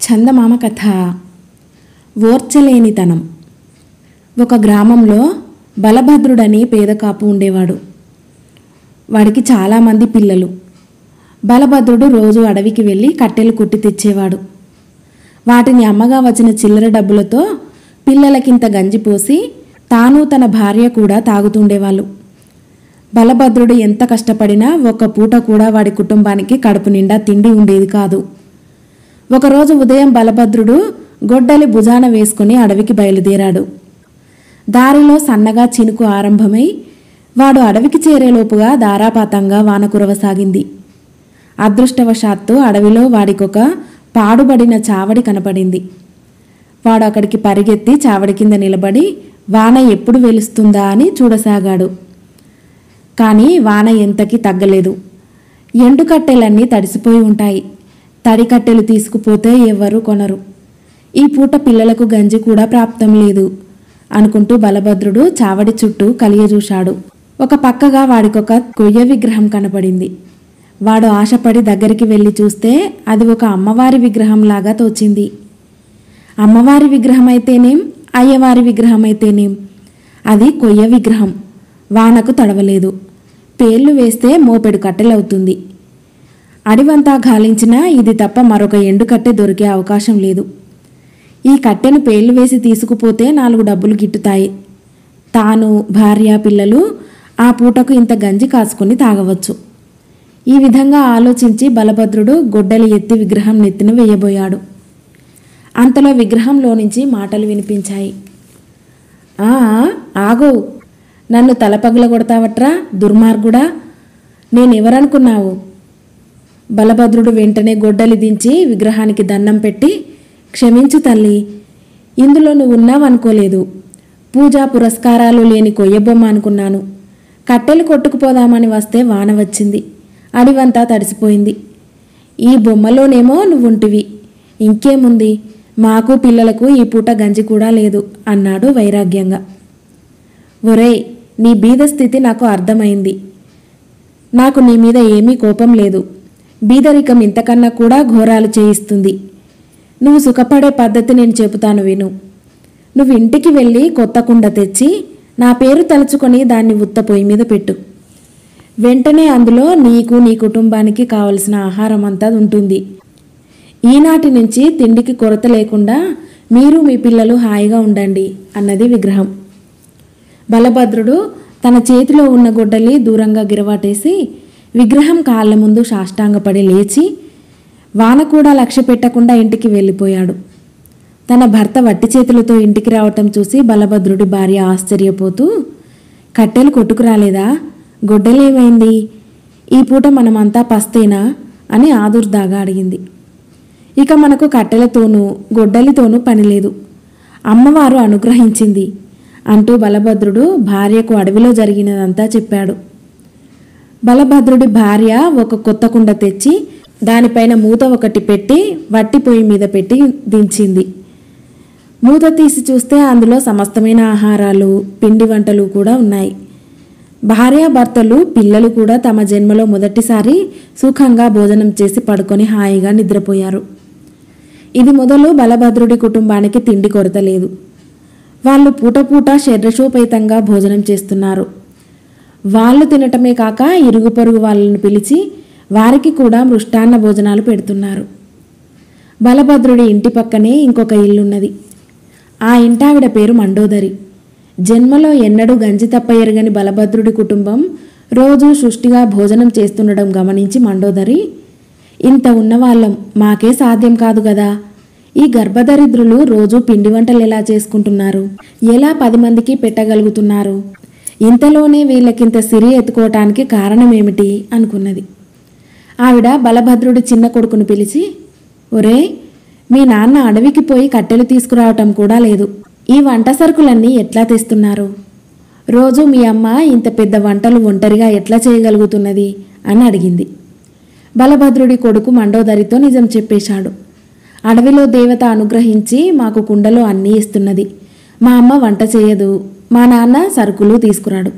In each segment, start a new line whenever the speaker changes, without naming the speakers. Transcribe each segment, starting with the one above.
చందమామ కథ. ఓర్చలేనితనం. ఒక గ్రామంలో బలభద్రుడని పేద కాపు ఉండేవాడు. వాడికి చాలామంది పిల్లలు. బలభద్రుడు రోజు అడవికి వెళ్ళి కట్టెలు కొట్టి తెచ్చేవాడు. వాటిని అమ్మగా వచ్చిన చిల్లర డబ్బులతో పిల్లలకింత గంజి పోసి తాను తన భార్య కూడా తాగుతుండేవాళ్ళు. బలభద్రుడు ఎంత కష్టపడినా ఒక్క పూట కూడా వాడి కుటుంబానికి కడుపు నిండా తిండి ఉండేది కాదు. ఒకరోజు ఉదయం బలభద్రుడు గొడ్డలి భుజాన వేసుకుని అడవికి బయలుదేరాడు. దారిలో సన్నగా చినుకు ఆరంభమై వాడు అడవికి చేరేలోపుగా ధారాపాతంగా వాన కురవసాగింది. అదృష్టవశాత్తు అడవిలో వాడికొక పాడుబడిన చావడి కనపడింది. వాడు అక్కడికి పరిగెత్తి చావడి కింద నిలబడి వాన ఎప్పుడు వెలుస్తుందా అని చూడసాగాడు. కానీ వాన ఎంతకీ తగ్గలేదు. ఎండుకట్టెలన్నీ తడిసిపోయి ఉంటాయి. తడి కట్టెలు తీసుకుపోతే ఎవ్వరూ కొనరు. ఈ పూట పిల్లలకు గంజి కూడా ప్రాప్తం లేదు అనుకుంటూ బలభద్రుడు చావడి చుట్టూ కలియజూశాడు. ఒక పక్కగా వాడికొక కొయ్య విగ్రహం కనపడింది. వాడు ఆశపడి దగ్గరికి వెళ్ళి చూస్తే అది ఒక అమ్మవారి విగ్రహంలాగా తోచింది. అమ్మవారి విగ్రహం అయితేనేం, అయ్యవారి విగ్రహం అయితేనేం, అది కొయ్య విగ్రహం. వానకు తడవలేదు. పేర్లు వేస్తే మోపెడు కట్టెలవుతుంది. అడివంతా గాలించినా ఇది తప్ప మరొక ఎండుకట్టె దొరికే అవకాశం లేదు. ఈ కట్టెను పేర్లు వేసి తీసుకుపోతే 4 డబ్బులు గిట్టుతాయి. తాను, భార్య, పిల్లలు ఆ పూటకు ఇంత గంజి కాచుకొని తాగవచ్చు. ఈ విధంగా ఆలోచించి బలభద్రుడు గొడ్డలి ఎత్తి విగ్రహం నెత్తిన వేయబోయాడు. అంతలో విగ్రహంలో నుంచి మాటలు వినిపించాయి. ఆగో, నన్ను తలపగలగొడతావట్రా దుర్మార్గుడా, నేనెవరనుకున్నావు? బలభద్రుడు వెంటనే గొడ్డలి దించి విగ్రహానికి దండం పెట్టి, క్షమించు తల్లి, ఇందులో నువ్వు ఉన్నావనుకోలేదు. పూజా పురస్కారాలు లేని కొయ్యబొమ్మ అనుకున్నాను. కట్టెలు కొట్టుకుపోదామని వస్తే వాన వచ్చింది. అడివంతా తడిసిపోయింది. ఈ బొమ్మలోనేమో నువ్వుంటివి. ఇంకేముంది, మాకు పిల్లలకు ఈ పూట గంజి కూడా లేదు అన్నాడు వైరాగ్యంగా. ఒరేయ్, నీ బీద స్థితి నాకు అర్థమైంది. నాకు నీ మీద ఏమీ కోపం లేదు. బీదరికం ఇంతకన్నా కూడా ఘోరాలు చేయిస్తుంది. నువ్వు సుఖపడే పద్ధతి నేను చెబుతాను విను. నువ్వు ఇంటికి వెళ్ళి కొత్త కుండ తెచ్చి నా పేరు తలుచుకొని దాన్ని ఉత్త పొయ్యి మీద పెట్టు. వెంటనే అందులో నీకు, నీ కుటుంబానికి కావలసిన ఆహారం అంతా ఉంటుంది. ఈనాటి నుంచి తిండికి కొరత లేకుండా మీరు, మీ పిల్లలు హాయిగా ఉండండి అన్నది విగ్రహం. బలభద్రుడు తన చేతిలో ఉన్న గొడ్డలి దూరంగా గిరవాటేసి విగ్రహం కాళ్ళ ముందు సాష్టాంగపడి లేచి వాన కూడా లక్ష్య పెట్టకుండా ఇంటికి వెళ్ళిపోయాడు. తన భర్త వట్టి చేతులతో ఇంటికి రావటం చూసి బలభద్రుడి భార్య ఆశ్చర్యపోతూ, కట్టెలు కొట్టుకురాలేదా? గొడ్డలేమైంది? ఈ పూట మనమంతా పస్తేనా అని ఆదుర్దాగా అడిగింది. ఇక మనకు కట్టెలతోనూ గొడ్డలితోనూ పనిలేదు, అమ్మవారు అనుగ్రహించింది అంటూ బలభద్రుడు భార్యకు అడవిలో జరిగినదంతా చెప్పాడు. బలభద్రుడి భార్య ఒక కొత్త కుండ తెచ్చి దానిపైన మూత ఒకటి పెట్టి వట్టి పొయ్యి మీద పెట్టి దించింది. మూత తీసి చూస్తే అందులో సమస్తమైన ఆహారాలు, పిండి వంటలు కూడా ఉన్నాయి. భార్యాభర్తలు, పిల్లలు కూడా తమ జన్మలో మొదటిసారి సుఖంగా భోజనం చేసి పడుకొని హాయిగా నిద్రపోయారు. ఇది మొదలు బలభద్రుడి కుటుంబానికి తిండి కొరత లేదు. వాళ్ళు పూట పూట శరీరశోపేతంగా భోజనం చేస్తున్నారు. వాళ్ళు తినటమే కాక ఇరుగు పొరుగు వాళ్ళను పిలిచి వారికి కూడా మృష్టాన్న భోజనాలు పెడుతున్నారు. బలభద్రుడి ఇంటి పక్కనే ఇంకొక ఇల్లున్నది. ఆ ఇంటావిడ పేరు మండోదరి. జన్మలో ఎన్నడూ గంజి తప్ప ఎరగని బలభద్రుడి కుటుంబం రోజు సృష్టిగా భోజనం చేస్తుండడం గమనించి మండోదరి, ఇంత ఉన్నవాళ్ళం మాకే సాధ్యం కాదు కదా, ఈ గర్భదరిద్రులు రోజు పిండి వంటలు ఎలా చేసుకుంటున్నారు, ఎలా 10 మందికి పెట్టగలుగుతున్నారు, ఇంతలోనే వీళ్ళకింత సిరి ఎత్తుకోవటానికి కారణమేమిటి అనుకున్నది. ఆవిడ బలభద్రుడి చిన్న కొడుకును పిలిచి, ఒరే, మీ నాన్న అడవికి పోయి కట్టెలు తీసుకురావటం కూడా లేదు. ఈ వంట సరుకులన్నీ ఎట్లా తెస్తున్నారు? రోజు మీ అమ్మ ఇంత పెద్ద వంటలు ఒంటరిగా ఎట్లా చేయగలుగుతున్నది అని అడిగింది. బలభద్రుడి కొడుకు మండోదరితో నిజం చెప్పేశాడు. అడవిలో దేవత అనుగ్రహించి మాకు కుండలో అన్నీ ఇస్తున్నది. మా అమ్మ వంట చేయదు, మా నాన్న సరుకులు తీసుకురాడు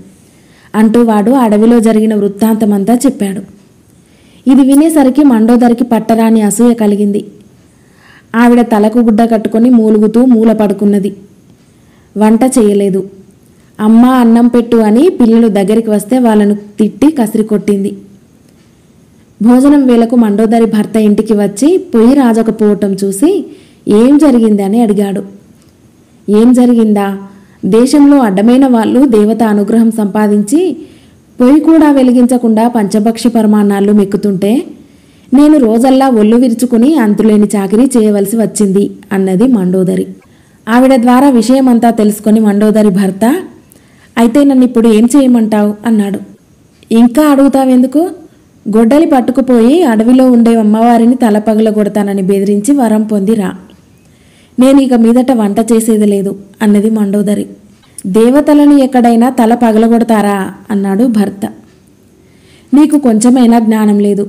అంటూ వాడు అడవిలో జరిగిన వృత్తాంతమంతా చెప్పాడు. ఇది వినేసరికి మండోదరికి పట్టరాని అసూయ కలిగింది. ఆవిడ తలకు గుడ్డ కట్టుకొని మూలుగుతూ మూల పడుకున్నది. వంట చేయలేదు. అమ్మ అన్నం పెట్టు అని పిల్లలు దగ్గరికి వస్తే వాళ్ళను తిట్టి కసిరి కొట్టింది. భోజనం వేళకు మండోదరి భర్త ఇంటికి వచ్చి పొయ్యి రాజకపోవటం చూసి ఏం జరిగిందని అడిగాడు. ఏం జరిగిందా? దేశంలో అడ్డమైన వాళ్ళు దేవత అనుగ్రహం సంపాదించి పొయ్యి కూడా వెలిగించకుండా పంచభక్షి పరమాన్నాళ్ళు మెక్కుతుంటే నేను రోజల్లా ఒళ్ళు విరుచుకుని అంతులేని చాకిరీ చేయవలసి వచ్చింది అన్నది మండోదరి. ఆవిడ ద్వారా విషయమంతా తెలుసుకొని మండోదరి భర్త, అయితే నన్ను ఇప్పుడు ఏం చేయమంటావు అన్నాడు. ఇంకా అడుగుతావెందుకు? గొడ్డలి పట్టుకుపోయి అడవిలో ఉండే అమ్మవారిని తలపగల కొడతానని బెదిరించి వరం పొందిరా. నేను ఇక మీదట వంట చేసేది లేదు అన్నది మండోదరి. దేవతలను ఎక్కడైనా తల పగలగొడతారా అన్నాడు భర్త. నీకు కొంచెమైనా జ్ఞానం లేదు.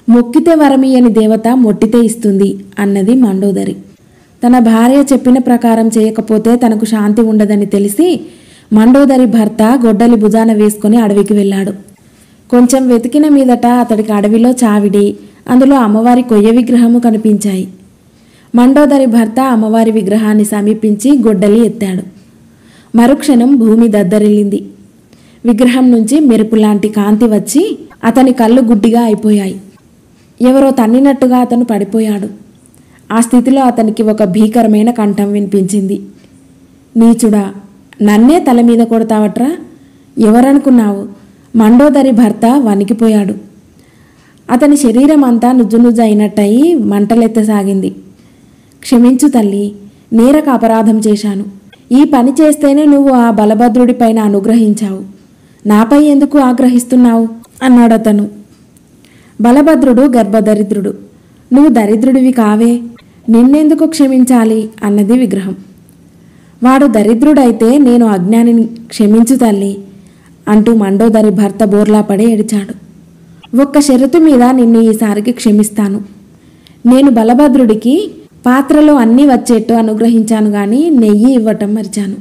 మొక్కితే వరమియని దేవత మొట్టితే ఇస్తుంది అన్నది మండోదరి. తన భార్య చెప్పిన ప్రకారం చేయకపోతే తనకు శాంతి ఉండదని తెలిసి మండోదరి భర్త గొడ్డలి భుజాన వేసుకొని అడవికి వెళ్ళాడు. కొంచెం వెతికిన మీదట అతడికి అడవిలో చావిడి, అందులో అమ్మవారి కొయ్య విగ్రహము కనిపించాయి. మండోదరి భర్త అమ్మవారి విగ్రహాన్ని సమీపించి గొడ్డలి ఎత్తాడు. మరుక్షణం భూమి దద్దరిల్లింది. విగ్రహం నుంచి మెరుపులాంటి కాంతి వచ్చి అతని కళ్ళు గుడ్డిగా అయిపోయాయి. ఎవరో తన్నినట్టుగా అతను పడిపోయాడు. ఆ స్థితిలో అతనికి ఒక భీకరమైన కంఠం వినిపించింది. నీచుడా, నన్నే తల మీద కొడతావట్రా? ఎవరనుకున్నావు? మండోదరి భర్త వణికిపోయాడు. అతని శరీరం అంతా నుజ్జునుజ్జు అయినట్టయి మంటలెత్తసాగింది. క్షమించు తల్లి, నేరక అపరాధం చేశాను. ఈ పని చేస్తేనే నువ్వు ఆ బలభద్రుడిపైన అనుగ్రహించావు. నాపై ఎందుకు ఆగ్రహిస్తున్నావు అన్నాడతను. బలభద్రుడు గర్భదరిద్రుడు, నువ్వు దరిద్రుడివి కావే, నిన్నెందుకు క్షమించాలి అన్నది విగ్రహం. వాడు దరిద్రుడైతే నేను అజ్ఞానిని, క్షమించు తల్లి అంటూ మండోదరి భర్త బోర్లా పడి ఏడిచాడు. ఒక్క షరతు మీద నిన్ను ఈసారికి క్షమిస్తాను. నేను బలభద్రుడికి పాత్రలో అన్నీ వచ్చేట్టు అనుగ్రహించాను గాని నెయ్యి ఇవ్వటం మరిచాను.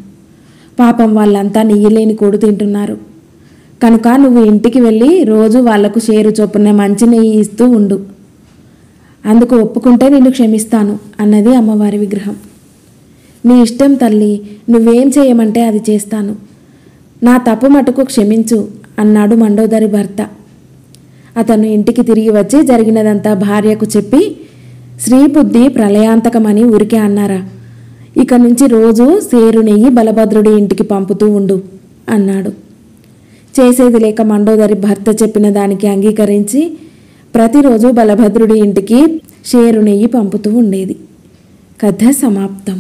పాపం వాళ్ళంతా నెయ్యి లేని కూడు తింటున్నారు. కనుక నువ్వు ఇంటికి వెళ్ళి రోజు వాళ్లకు షేరు చొప్పున మంచి నెయ్యి ఇస్తూ ఉండు. అందుకు ఒప్పుకుంటే నిన్ను క్షమిస్తాను అన్నది అమ్మవారి విగ్రహం. నీ ఇష్టం తల్లి, నువ్వేం చేయమంటే అది చేస్తాను. నా తప్పు మటుకు క్షమించు అన్నాడు మండోదరి భర్త. అతను ఇంటికి తిరిగి వచ్చి జరిగినదంతా భార్యకు చెప్పి, శ్రీబుద్ధి ప్రళయాంతకమని ఊరికే అన్నారా? ఇక నుంచి రోజు సేరు నెయ్యి బలభద్రుడి ఇంటికి పంపుతూ ఉండు అన్నాడు. చేసేది లేక మండోదరి భర్త చెప్పిన దానికి అంగీకరించి ప్రతిరోజు బలభద్రుడి ఇంటికి షేరు నెయ్యి పంపుతూ ఉండేది. కథ సమాప్తం.